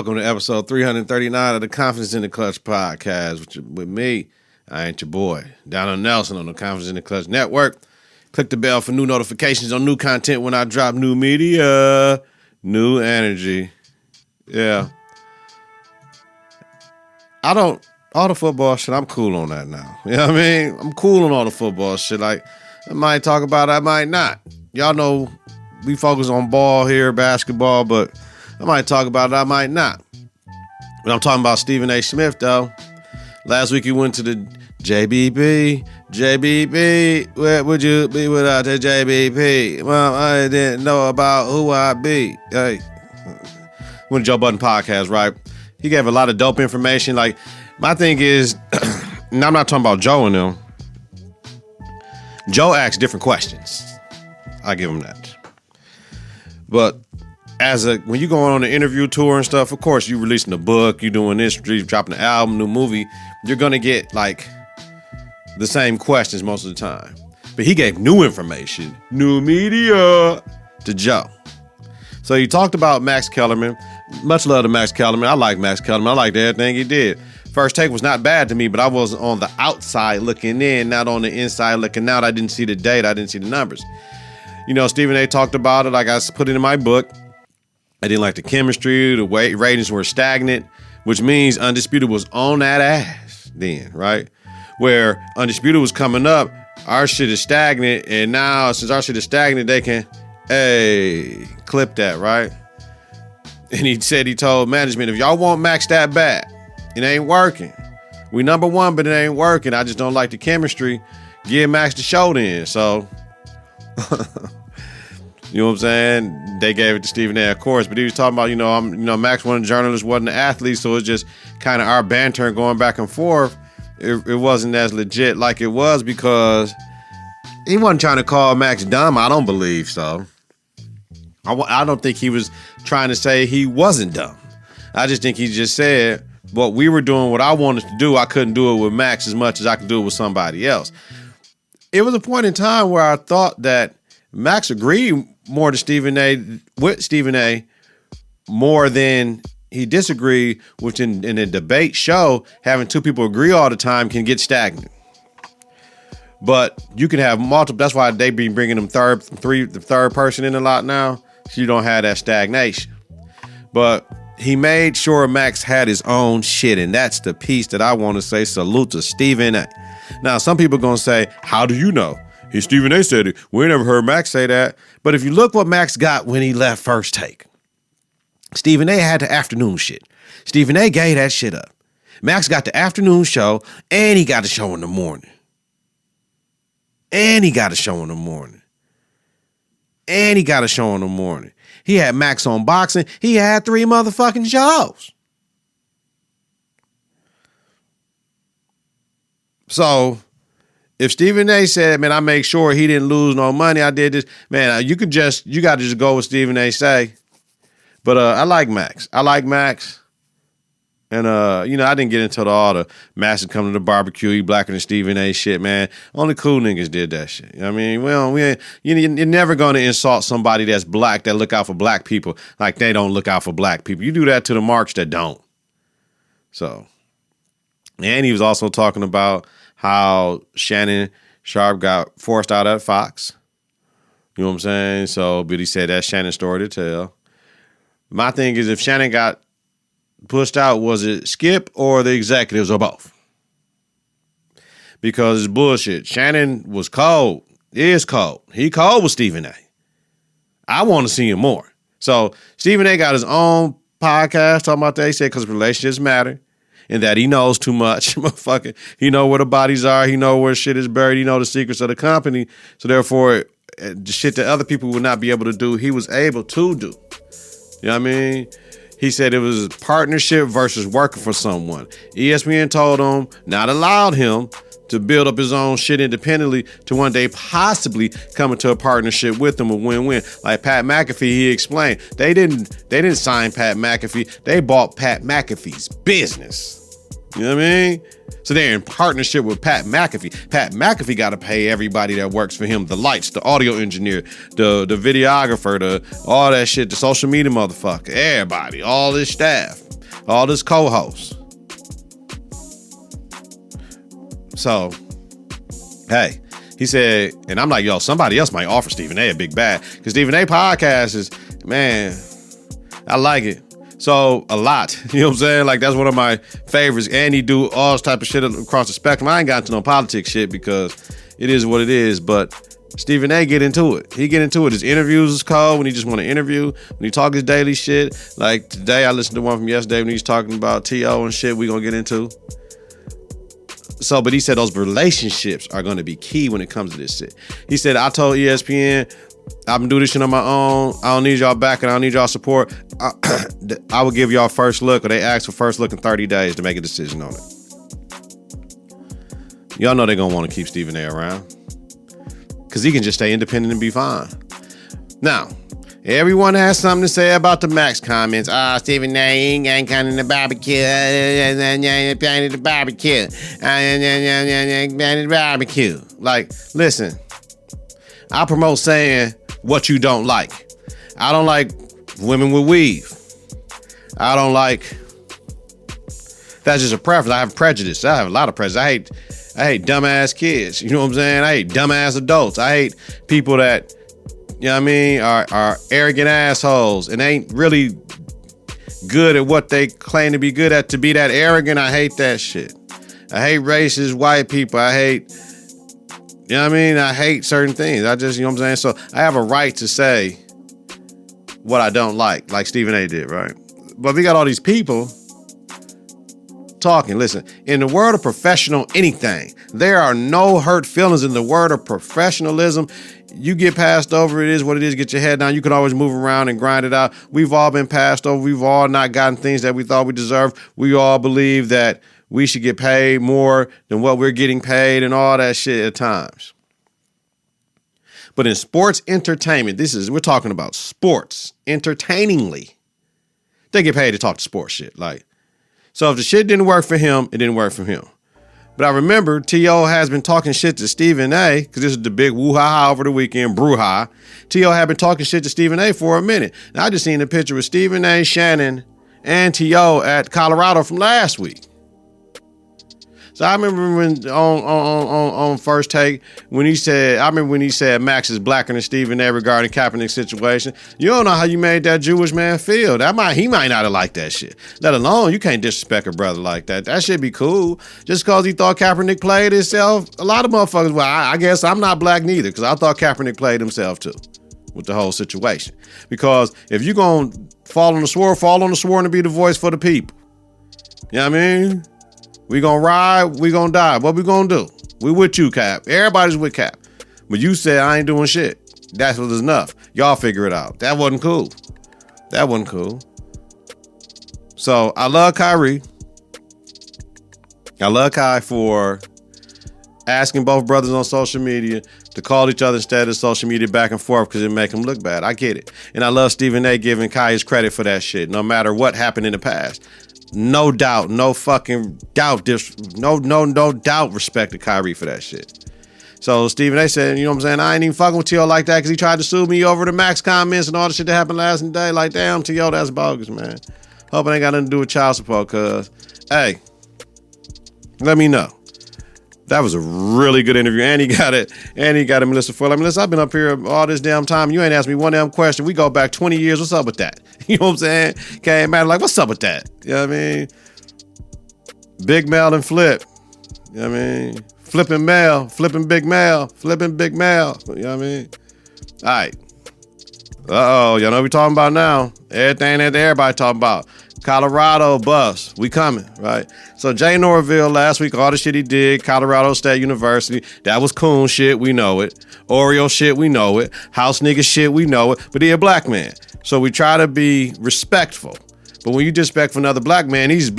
Welcome to episode 339 of the Konfidence in the Klutch podcast with me. I ain't your boy, Donald Nelson on the Konfidence in the Klutch network. Click the bell for new notifications on new content when I drop new media, new energy. Yeah. All the football shit, I'm cool on that now. You know what I mean? I'm cool on all the football shit. Like, I might talk about it, I might not. Y'all know we focus on ball here, basketball, but I might talk about it, I might not. But I'm talking about Stephen A. Smith, though. Last week he went to the JBP, where would you be without the JBP? Well, I didn't know about who I'd be. Hey, went to Joe Budden Podcast, right? He gave a lot of dope information. Like, my thing is, and I'm not talking about Joe and them. Joe asks different questions. I give him that. But when you going on an interview tour and stuff, of course, you releasing a book, you doing this, you dropping an album, new movie, you're going to get like the same questions most of the time. But he gave new information, new media to Joe. So he talked about Max Kellerman. Much love to Max Kellerman. I like Max Kellerman. I liked everything he did. First Take was not bad to me, but I was on the outside looking in, not on the inside looking out. I didn't see the data. I didn't see the numbers. You know, Stephen A. talked about it. Like I put it in my book. I didn't like the chemistry. The ratings were stagnant, which means Undisputed was on that ass then, right? Where Undisputed was coming up, our shit is stagnant, and now since our shit is stagnant, they can, clip that, right? And he said he told management, if y'all want Max that bad, it ain't working. We number one, but it ain't working. I just don't like the chemistry. Give Max the show then. So, you know what I'm saying? They gave it to Stephen A, of course, but he was talking about, Max wasn't a journalist, wasn't an athlete, so it's just kind of our banter going back and forth. It wasn't as legit like it was because he wasn't trying to call Max dumb. I don't believe so. I don't think he was trying to say he wasn't dumb. I just think he just said, what we were doing, what I wanted to do, I couldn't do it with Max as much as I could do it with somebody else. It was a point in time where I thought that Max agreed more with Stephen A more than he disagreed, which in a debate show, having two people agree all the time can get stagnant. But you can have multiple. That's why they be bringing them the third person in a lot now, so you don't have that stagnation. But he made sure Max had his own shit, and that's the piece that I want to say salute to Stephen A. Now, some people are going to say, how do you know? Stephen A said it. We never heard Max say that. But if you look what Max got when he left First Take, Stephen A had the afternoon shit. Stephen A gave that shit up. Max got the afternoon show, and he got the show in the morning. And he got a show in the morning. And he got a show in the morning. He had Max on boxing. He had 3 motherfucking shows. So if Stephen A said, man, I make sure he didn't lose no money, I did this, man, you got to just go with Stephen A say. But I like Max. And, I didn't get into all the Max is coming to the barbecue, he blacker than Stephen A shit, man. Only cool niggas did that shit. I mean, you're never going to insult somebody that's black that look out for black people like they don't look out for black people. You do that to the marks that don't. So, and he was also talking about how Shannon Sharp got forced out at Fox. You know what I'm saying? So, but he said that's Shannon's story to tell. My thing is, if Shannon got pushed out, was it Skip or the executives or both? Because it's bullshit. Shannon was cold. Is cold. He cold with Stephen A. I want to see him more. So Stephen A got his own podcast talking about that. He said because relationships matter and that he knows too much. Motherfucker. He know where the bodies are. He know where shit is buried. He know the secrets of the company. So therefore, the shit that other people would not be able to do, he was able to do. You know what I mean? He said it was partnership versus working for someone. ESPN told him, not allowed him to build up his own shit independently to one day possibly come into a partnership with them, a win-win. Like Pat McAfee, he explained, they didn't sign Pat McAfee. They bought Pat McAfee's business. You know what I mean? So they're in partnership with Pat McAfee. Pat McAfee got to pay everybody that works for him, the lights, the audio engineer, the videographer, all that shit, the social media motherfucker, everybody, all this staff, all this co-host. So, hey, he said, and I'm like, yo, somebody else might offer Stephen A. a big bag. Because Stephen A. podcast is, man, I like it. So a lot, you know what I'm saying? Like that's one of my favorites. And he do all this type of shit across the spectrum. I ain't got into no politics shit because it is what it is. But Stephen A. get into it. He get into it. His interviews is cold when he just want to interview. When he talk his daily shit. Like today I listened to one from yesterday when he's talking about T.O. and shit we gonna get into. So, but he said those relationships are gonna be key when it comes to this shit. He said, I told ESPN, I've been doing this shit on my own. I don't need y'all back and I don't need y'all support. I will give y'all first look, or they ask for first look in 30 days to make a decision on it. Y'all know they're going to want to keep Stephen A. around because he can just stay independent and be fine. Now, everyone has something to say about the Max comments. Stephen A. ain't kind of the barbecue. The barbecue. Like, listen. I promote saying what you don't like. I don't like women with weave. I don't like. That's just a preference. I have prejudice. I have a lot of prejudice. I hate dumbass kids. You know what I'm saying? I hate dumbass adults. I hate people that, you know what I mean, are arrogant assholes and ain't really good at what they claim to be good at. To be that arrogant, I hate that shit. I hate racist white people. I hate. You know what I mean? I hate certain things. I just, you know what I'm saying? So I have a right to say what I don't like Stephen A. did, right? But we got all these people talking. Listen, in the world of professional anything, there are no hurt feelings in the word of professionalism. You get passed over, it is what it is. Get your head down. You can always move around and grind it out. We've all been passed over. We've all not gotten things that we thought we deserved. We all believe that we should get paid more than what we're getting paid and all that shit at times. But in sports entertainment, we're talking about sports entertainingly. They get paid to talk to sports shit. Like, so if the shit didn't work for him, it didn't work for him. But I remember T.O. has been talking shit to Stephen A. because this is the big woo-ha-ha over the weekend, brouhaha. T.O. had been talking shit to Stephen A. for a minute. Now I just seen a picture with Stephen A., Shannon, and T.O. at Colorado from last week. So I remember when on First Take when he said Max is blacker than Stephen A. regarding Kaepernick's situation. You don't know how you made that Jewish man feel. He might not have liked that shit. Let alone you can't disrespect a brother like that. That should be cool. Just because he thought Kaepernick played himself. A lot of motherfuckers. Well, I guess I'm not black neither because I thought Kaepernick played himself too with the whole situation. Because if you gonna fall on the sword and be the voice for the people. You know what I mean? We gonna ride, we gonna die. What we gonna do? We with you, Cap. Everybody's with Cap. But you said I ain't doing shit. That's what is enough. Y'all figure it out. That wasn't cool. So I love Kyrie. I love Kai for asking both brothers on social media to call each other instead of social media back and forth because it make them look bad. I get it. And I love Stephen A. giving Kai his credit for that shit, no matter what happened in the past. No doubt, no fucking doubt, no doubt respect to Kyrie for that shit. So Stephen A. said, you know what I'm saying, I ain't even fucking with T.O. like that because he tried to sue me over the Max comments and all the shit that happened last day. Like, damn, T.O., that's bogus, man. Hope it ain't got nothing to do with child support, cuz, hey, let me know. That was a really good interview. And he got it Melissa Fuller. Like, Melissa, I've been up here all this damn time. You ain't asked me one damn question. We go back 20 years. What's up with that? You know what I'm saying? Came out like, what's up with that? You know what I mean? Big Mel and Flip. You know what I mean? Flipping Mel, flipping Big Mel, flipping Big Mel. You know what I mean? All right. Uh-oh. Y'all know what we talking about now. Everything that everybody talking about. Colorado bus, we coming, right? So Jay Norville last week, all the shit he did, Colorado State University, that was coon shit, we know it. Oreo shit, we know it. House nigga shit, we know it. But he a black man. So we try to be respectful. But when you disrespect for another black man, these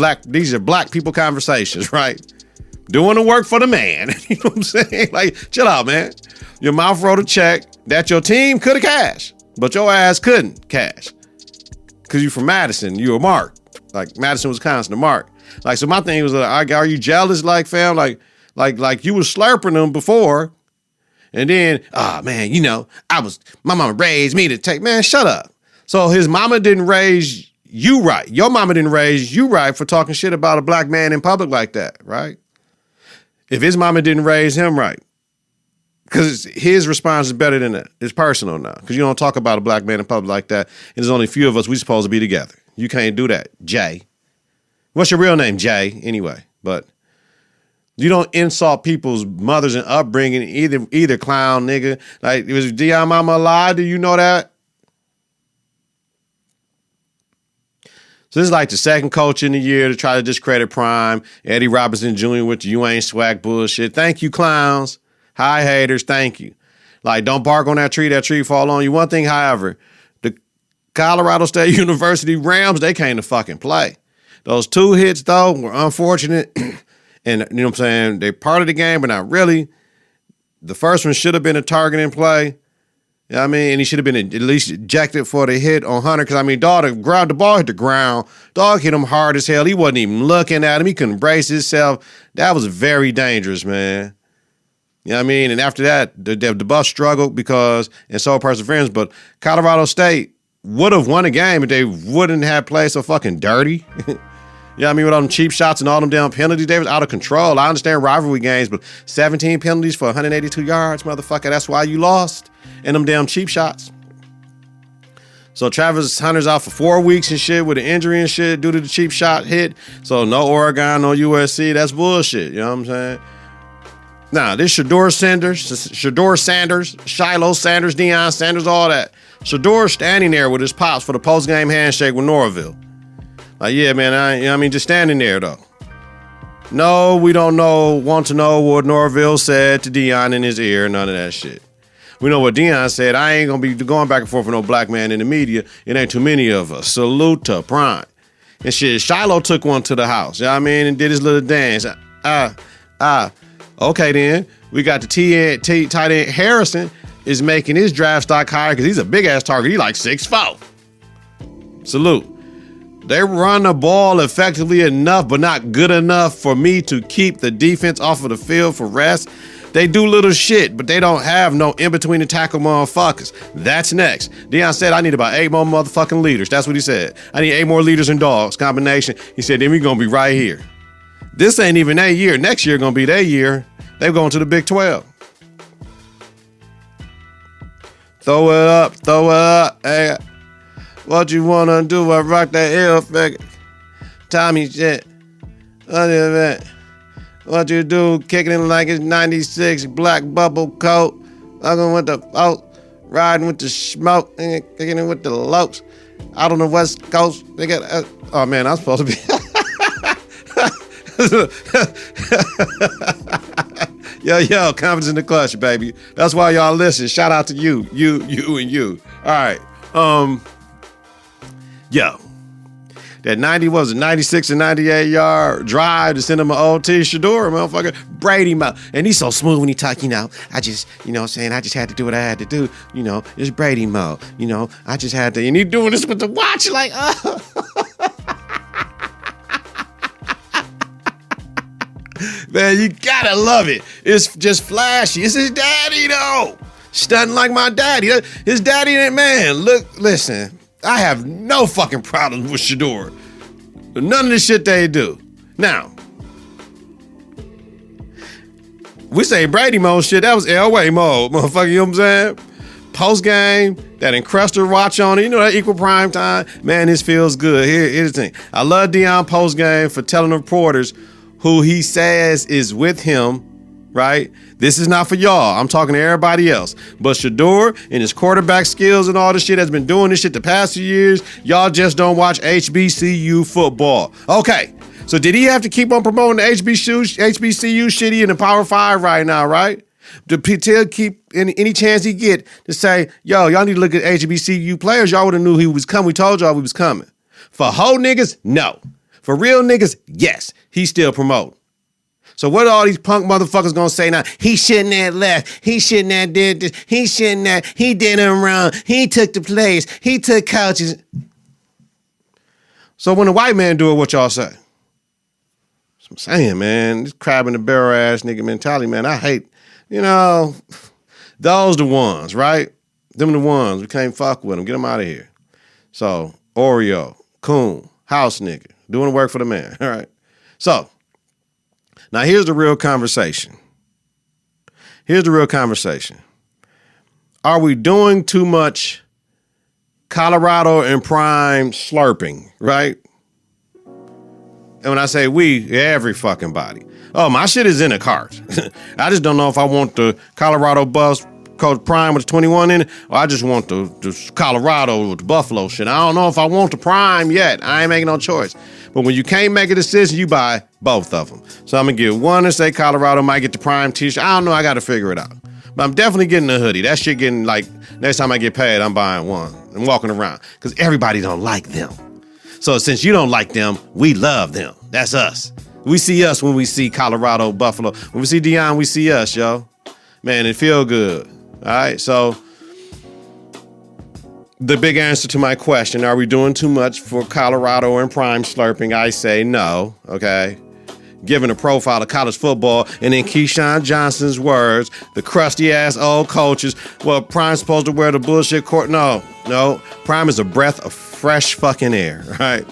are black people conversations, right? Doing the work for the man. You know what I'm saying? Like, chill out, man. Your mouth wrote a check that your team could have cashed, but your ass couldn't cash. Because you from Madison, you a mark. Like Madison, Wisconsin, a mark. Like, so my thing was, are you jealous, like, fam? Like you was slurping them before, and then, man, my mama raised me to take, man, shut up. So his mama didn't raise you right. Your mama didn't raise you right for talking shit about a black man in public like that, right? If his mama didn't raise him right, because his response is better than that. It's personal now, because you don't talk about a black man in public like that, and there's only a few of us, we supposed to be together. You can't do that, Jay. What's your real name, Jay, anyway? But you don't insult people's mothers and upbringing, either clown, nigga. Like, was Deion mama alive? Do you know that? So this is like the second coach in the year to try to discredit Prime. Eddie Robinson Jr. with the you ain't swag bullshit. Thank you, clowns. Hi, haters. Thank you. Like, don't bark on that tree fall on you. One thing, however, the Colorado State University Rams, they came to fucking play. Those 2 hits, though, were unfortunate. And, you know what I'm saying, they're part of the game, but not really. The first one should have been a target in play. You know what I mean? And he should have been at least ejected for the hit on Hunter. Because, I mean, dog, the ball hit the ground. Dog hit him hard as hell. He wasn't even looking at him. He couldn't brace himself. That was very dangerous, man. You know what I mean? And after that, the bus struggled because, and so perseverance, but Colorado State would have won a game if they wouldn't have played so fucking dirty. You know what I mean? With all them cheap shots and all them damn penalties, they was out of control. I understand rivalry games, but 17 penalties for 182 yards, motherfucker, that's why you lost. And them damn cheap shots. So Travis Hunter's out for 4 weeks and shit with an injury and shit due to the cheap shot hit. So no Oregon, no USC. That's bullshit. You know what I'm saying? Nah, this Shedeur Sanders, Shiloh Sanders, Deion Sanders, all that. Shedeur standing there with his pops for the post-game handshake with Norville. Like, yeah, man, just standing there, though. No, we don't want to know what Norville said to Deion in his ear, none of that shit. We know what Deion said. I ain't going to be going back and forth with no black man in the media. It ain't too many of us. Salute to Prime. And shit, Shiloh took one to the house, you know what I mean, and did his little dance. Okay, then. We got the tight end Harrison is making his draft stock higher because he's a big-ass target. He like 6'4". Salute. They run the ball effectively enough, but not good enough for me to keep the defense off of the field for rest. They do little shit, but they don't have no in-between the tackle motherfuckers. That's next. Deion said, I need about 8 more motherfucking leaders. That's what he said. I need 8 more leaders and dogs combination. He said, then we're going to be right here. This ain't even their year. Next year going to be their year. They're going to the Big 12. Throw it up. Hey, what you want to do? I rock that L figure. Tommy shit. What you do? Kicking it like it's 96, black bubble coat. Fucking with the folk. Riding with the smoke. Kicking it with the lokes. Out on the West Coast. They got, oh man, I'm supposed to be. Yo, confidence in the Klutch, baby. That's why y'all listen. Shout out to you, and you. All right. Yo. That 96 and 98 yard drive to send him an OT, Shedeur, motherfucker, Brady mode. And he's so smooth when he talk, I just, what I'm saying, I just had to do what I had to do, it's Brady mode, I just had to, and he doing this with the watch, like, Man, you gotta love it. It's just flashy. It's his daddy, though. Stunting like my daddy. His daddy, man, listen. I have no fucking problems with Shedeur. None of the shit they do. Now, we say Brady mode shit. That was Elway mode, motherfucker. You know what I'm saying? Post game, that Encruster watch on it. That equal prime time. Man, this feels good. Here's the thing. I love Deion post game for telling the reporters who he says is with him, right? This is not for y'all. I'm talking to everybody else. But Shedeur and his quarterback skills and all this shit has been doing this shit the past few years. Y'all just don't watch HBCU football. Okay, so did he have to keep on promoting the HBCU shit in the Power 5 right now, right? To keep any chance he get to say, yo, y'all need to look at HBCU players. Y'all would have knew he was coming. We told y'all he was coming. For hoe niggas, no. For real niggas, yes. He's still promoting. So what are all these punk motherfuckers gonna say now? He shouldn't have left. He shouldn't have did this. He shouldn't have. He did him wrong. He took the place. He took couches. So when the white man do it, what y'all say? I'm saying, man, this crab in the barrel ass nigga mentality, man, I hate, those the ones, right? Them the ones. We can't fuck with them. Get them out of here. So, Oreo, coon, house nigga, doing the work for the man, all right? So, now here's the real conversation. Are we doing too much Colorado and Prime slurping, right? And when I say we, every fucking body. Oh, my shit is in a cart. I just don't know if I want the Colorado bus Coach Prime with the 21 in it, or I just want the Colorado with the Buffalo shit. I don't know if I want the Prime yet. I ain't making no choice. But when you can't make a decision, you buy both of them. So I'm going to get one and say Colorado, might get the Prime t-shirt. I don't know. I got to figure it out. But I'm definitely getting a hoodie. That shit getting like, next time I get paid, I'm buying one and walking around. Because everybody don't like them. So since you don't like them, we love them. That's us. We see us when we see Colorado, Buffalo. When we see Deion, we see us, yo. Man, it feel good. All right, so the big answer to my question, are we doing too much for Colorado and Prime slurping? I say no, okay? Given a profile of college football, and in Keyshawn Johnson's words, the crusty-ass old coaches, well, Prime's supposed to wear the bullshit court. No, Prime is a breath of fresh fucking air, right?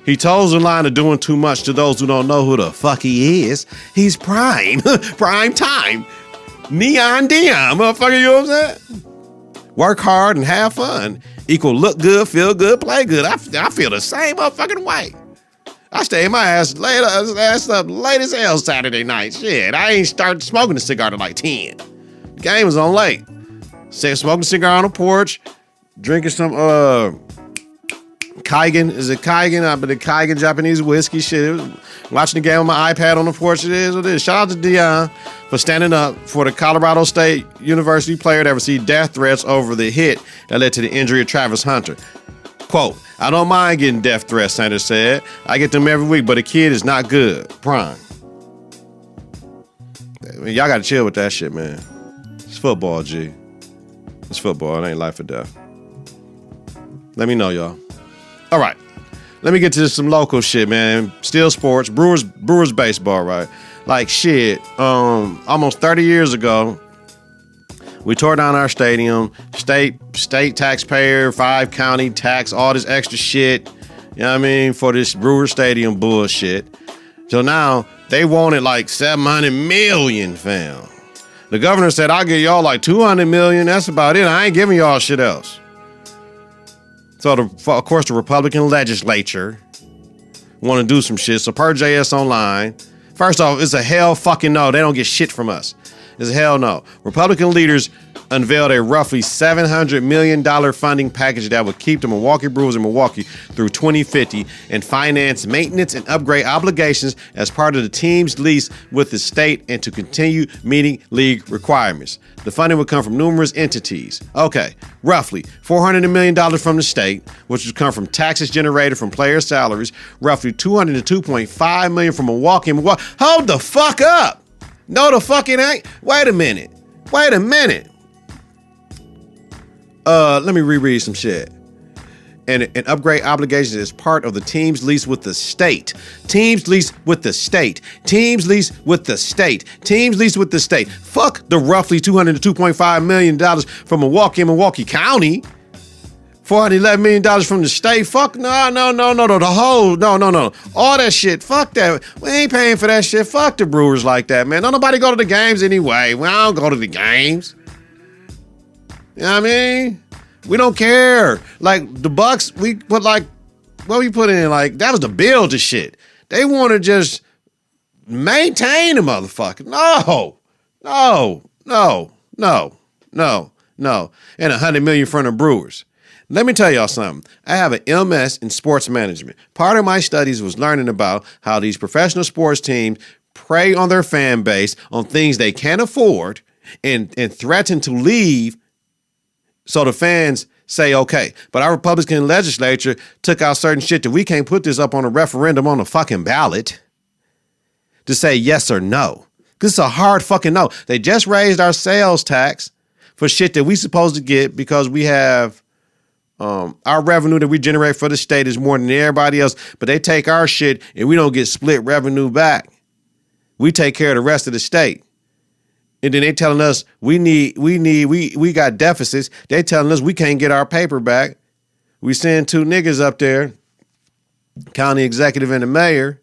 He toes the line of doing too much to those who don't know who the fuck he is. He's Prime, prime time. Neon Deion, motherfucker, you know what I'm saying? Work hard and have fun. Equal look good, feel good, play good. I feel the same motherfucking way. I stay my ass up late as hell Saturday night. Shit, I ain't started smoking a cigar till like 10. The game was on late. Smoking a cigar on the porch, drinking some Kaigan. Is it Kaigan? But the Kaigan Japanese whiskey shit. Watching the game on my iPad on the porch. It is what it is. Shout out to Deion for standing up for the Colorado State University player that received death threats over the hit that led to the injury of Travis Hunter. Quote, I don't mind getting death threats, Sanders said. I get them every week, but a kid is not good. Prime. I mean, y'all got to chill with that shit, man. It's football, G. It's football. It ain't life or death. Let me know, y'all. All right. Let me get to some local shit, man. Still sports. Brewers baseball, right? Like shit. Almost 30 years ago, we tore down our stadium. State taxpayer, 5 county tax, all this extra shit. You know what I mean? For this Brewer Stadium bullshit. So now they wanted like $700 million, fam. The governor said, I'll give y'all like $200 million. That's about it. I ain't giving y'all shit else. So, of course, the Republican legislature want to do some shit. So, per JS Online, first off, it's a hell fucking no. They don't get shit from us. It's a hell no. Republican leaders unveiled a roughly $700 million funding package that would keep the Milwaukee Brewers in Milwaukee through 2050 and finance maintenance and upgrade obligations as part of the team's lease with the state and to continue meeting league requirements. The funding would come from numerous entities. Okay, roughly $400 million from the state, which would come from taxes generated from player salaries, roughly $202.5 million from Milwaukee. Hold the fuck up. No, the fuck it ain't. Wait a minute. Let me reread some shit. And upgrade obligations is part of the team's lease with the state. Team's lease with the state. Fuck the roughly $202.5 million from Milwaukee and Milwaukee County. $411 million from the state. Fuck no. No. All that shit. Fuck that. We ain't paying for that shit. Fuck the Brewers like that, man. Don't nobody go to the games anyway. We don't go to the games. You know what I mean? We don't care. Like the Bucks, we put like, what we put in, like, that was the build to shit. They want to just maintain the motherfucker. No. And $100 million from the Brewers. Let me tell y'all something. I have an MS in sports management. Part of my studies was learning about how these professional sports teams prey on their fan base on things they can't afford and threaten to leave so the fans say, okay. But our Republican legislature took out certain shit that we can't put this up on a referendum on a fucking ballot to say yes or no. Because it's a hard fucking no. They just raised our sales tax for shit that we supposed to get because we have Our revenue that we generate for the state is more than everybody else, but they take our shit and we don't get split revenue back. We take care of the rest of the state. And then they telling us we got deficits. They telling us we can't get our paper back. We send two niggas up there, county executive and the mayor,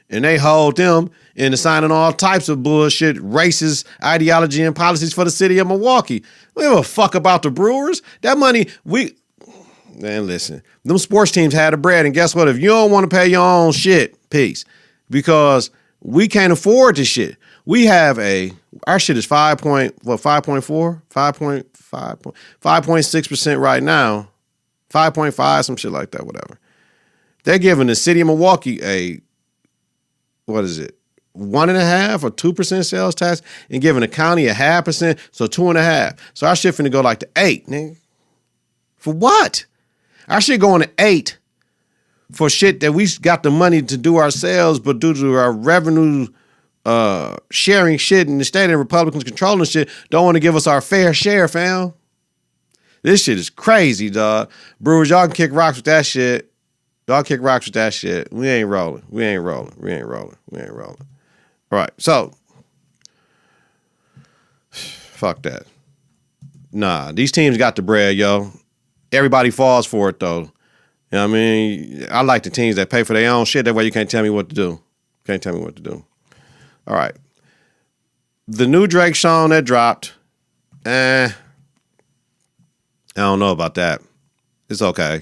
and they hold them into signing all types of bullshit, racist ideology and policies for the city of Milwaukee. We don't give a fuck about the Brewers. That money, man, listen, them sports teams had the bread, and guess what? If you don't want to pay your own shit, peace. Because we can't afford this shit. We have our shit is 5.6% right now. 5.5, some shit like that, whatever. They're giving the city of Milwaukee 1.5% or 2% sales tax and giving the county 0.5%, so 2.5%. So our shit finna go like to 8, nigga. For what? Our shit going to 8 for shit that we got the money to do ourselves, but due to our revenue sharing shit in the state and Republicans controlling shit, don't want to give us our fair share, fam. This shit is crazy, dog. Brewers, y'all can kick rocks with that shit. Y'all kick rocks with that shit. We ain't rolling. All right, so fuck that. Nah, these teams got the bread, yo. Everybody falls for it, though. You know what I mean? I like the teams that pay for their own shit. That way you can't tell me what to do. All right. The new Drake song that dropped, I don't know about that. It's okay.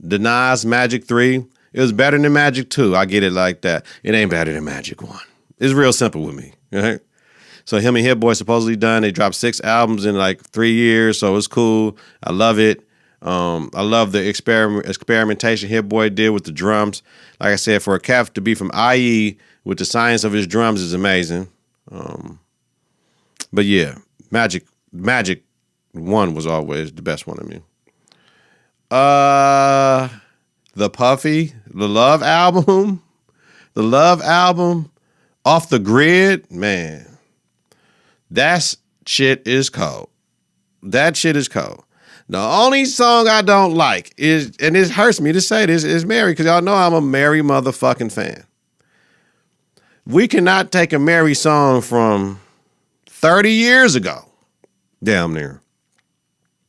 Denies Magic 3. It was better than Magic 2. I get it like that. It ain't better than Magic 1. It's real simple with me. Right? So him and Hit Boy supposedly done. They dropped 6 albums in like 3 years, so it's cool. I love it. I love the experimentation Hit Boy did with the drums. Like I said, for a cat to be from IE with the science of his drums is amazing. But yeah, Magic 1 was always the best one to me. The Puffy, the Love album, Off the Grid, man. That shit is cold. The only song I don't like is, and it hurts me to say this, is Mary, because y'all know I'm a Mary motherfucking fan. We cannot take a Mary song from 30 years ago. Damn near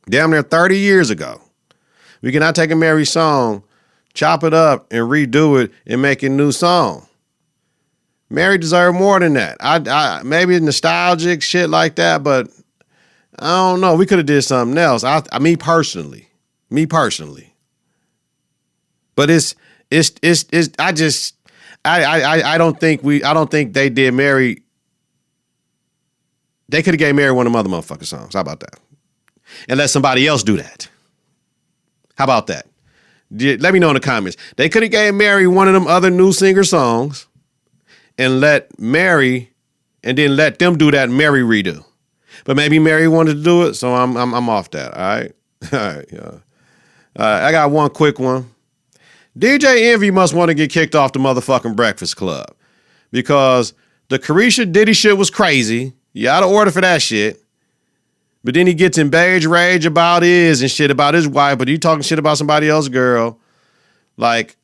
30 years ago. We cannot take a Mary song, chop it up, and redo it and make a new song. Mary deserved more than that. I maybe nostalgic shit like that, but I don't know. We could have did something else. Me personally. But I don't think they did Mary. They could have gave Mary one of them other motherfucking songs. How about that? And let somebody else do that. How about that? Let me know in the comments. They could have gave Mary one of them other new singer songs and let Mary, and then let them do that Mary redo. But maybe Mary wanted to do it, so I'm off that. All right, yeah. I got one quick one. DJ Envy must want to get kicked off the motherfucking Breakfast Club because the Carisha Diddy shit was crazy. You out of order for that shit. But then he gets in beige rage about his and shit about his wife, but he talking shit about somebody else's girl. Like,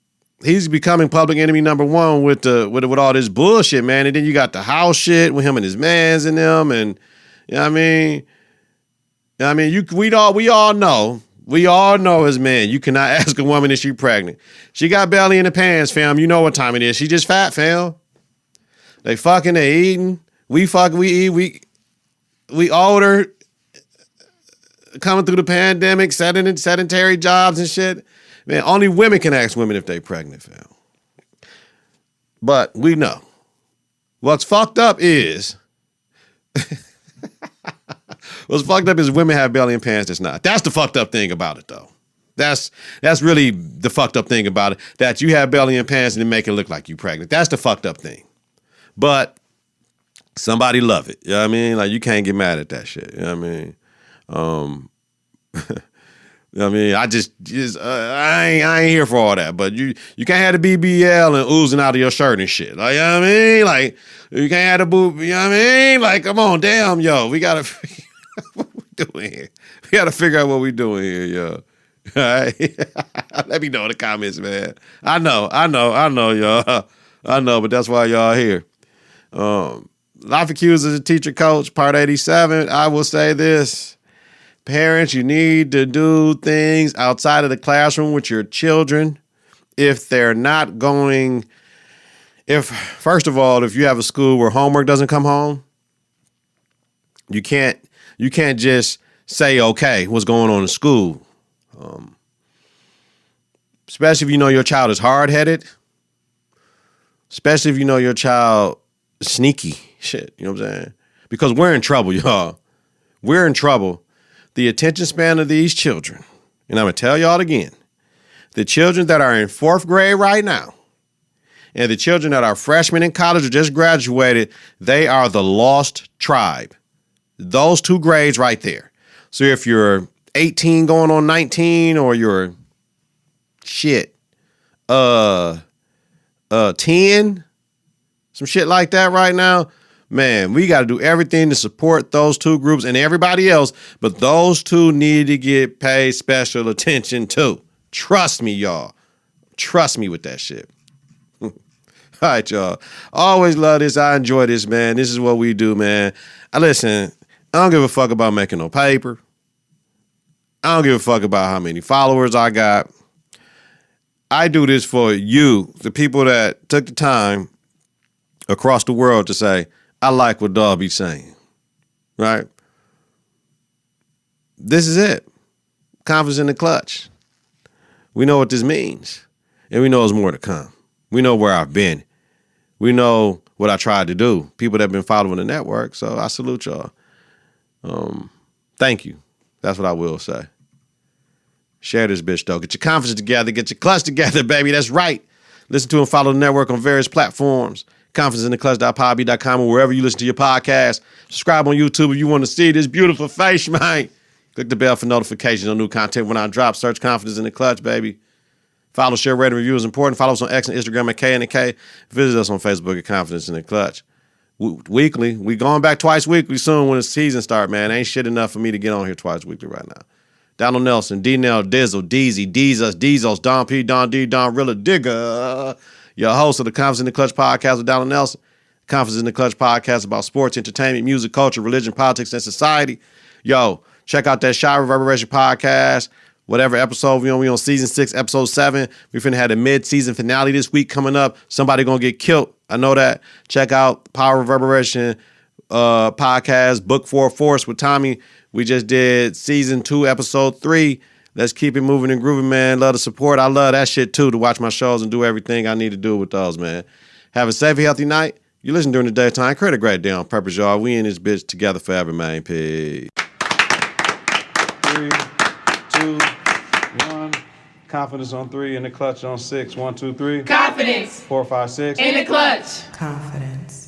he's becoming public enemy number one with all this bullshit, man. And then you got the house shit with him and his mans and them, and you know what I mean? We all know as men, you cannot ask a woman if she's pregnant. She got belly in the pants, fam. You know what time it is. She just fat, fam. They fucking, they eating. We fuck, we eat, we older, coming through the pandemic, sedentary jobs and shit. Man, only women can ask women if they pregnant, fam. But we know. What's fucked up is women have belly and pants that's not. That's the fucked up thing about it, though. That's really the fucked up thing about it, that you have belly and pants and it make it look like you pregnant. That's the fucked up thing. But somebody love it. You know what I mean? Like, you can't get mad at that shit. You know what I mean? You know what I mean? I ain't here for all that. But you can't have the BBL and oozing out of your shirt and shit. Like, you know what I mean? Like, you can't have the boob, you know what I mean? Like, come on, damn, yo. We gotta doing here. We got to figure out what we doing here, yo. All right? Let me know in the comments, man. I know, y'all. I know, but that's why y'all here. Life Accused as a teacher coach, part 87. I will say this. Parents, you need to do things outside of the classroom with your children. If they're not going, first of all, if you have a school where homework doesn't come home, you can't just say, okay, what's going on in school? Especially if you know your child is hard-headed. Especially if you know your child is sneaky. Shit, you know what I'm saying? Because we're in trouble, y'all. We're in trouble. The attention span of these children, and I'm going to tell y'all again, the children that are in 4th grade right now, and the children that are freshmen in college or just graduated, they are the lost tribe. Those 2 grades right there. So if you're 18 going on 19, or you're 10, some shit like that right now, man, we got to do everything to support those 2 groups and everybody else, but those 2 need to get paid special attention too. Trust me, y'all. Trust me with that shit. All right, y'all. Always love this. I enjoy this, man. This is what we do, man. Listen, I don't give a fuck about making no paper. I don't give a fuck about how many followers I got. I do this for you, the people that took the time across the world to say, I like what Dawg be saying, right? This is it. Confidence in the clutch. We know what this means, and we know there's more to come. We know where I've been. We know what I tried to do. People that have been following the network, so I salute y'all. Thank you. That's what I will say. Share this bitch, though. Get your confidence together. Get your clutch together, baby. That's right. Listen to and follow the network on various platforms. ConfidenceInTheClutch.podbean.com or wherever you listen to your podcast. Subscribe on YouTube if you want to see this beautiful face, man. Click the bell for notifications on new content when I drop. Search Confidence in the Clutch, baby. Follow, share, rate, and review is important. Follow us on X and Instagram at KITK. Visit us on Facebook at Confidence in the Clutch. Weekly. We going back twice weekly soon when the season start, man. Ain't shit enough for me to get on here twice weekly right now. Donald Nelson, D-Nell, Dizzle, Deezy, Deezus, Don P, Don D, Donrilla, Digger. Your host of the Confidence in the Clutch podcast with Donald Nelson. Confidence in the Clutch podcast about sports, entertainment, music, culture, religion, politics, and society. Yo, check out that Shy Reverberation podcast. Whatever episode we on season 6, episode 7. We finna have a mid-season finale this week coming up. Somebody gonna get killed. I know that. Check out Power Reverberation podcast, Book 4 Force with Tommy. We just did season 2, episode 3. Let's keep it moving and grooving, man. Love the support. I love that shit too, to watch my shows and do everything I need to do with those, man. Have a safe, healthy night. You listen during the daytime. Create a great day on purpose, y'all. We in this bitch together forever, man. Peace. 3, 2, 1. Confidence on 3, in the clutch on 6. 1, 2, 3. Confidence. 4, 5, 6. In the clutch. Confidence.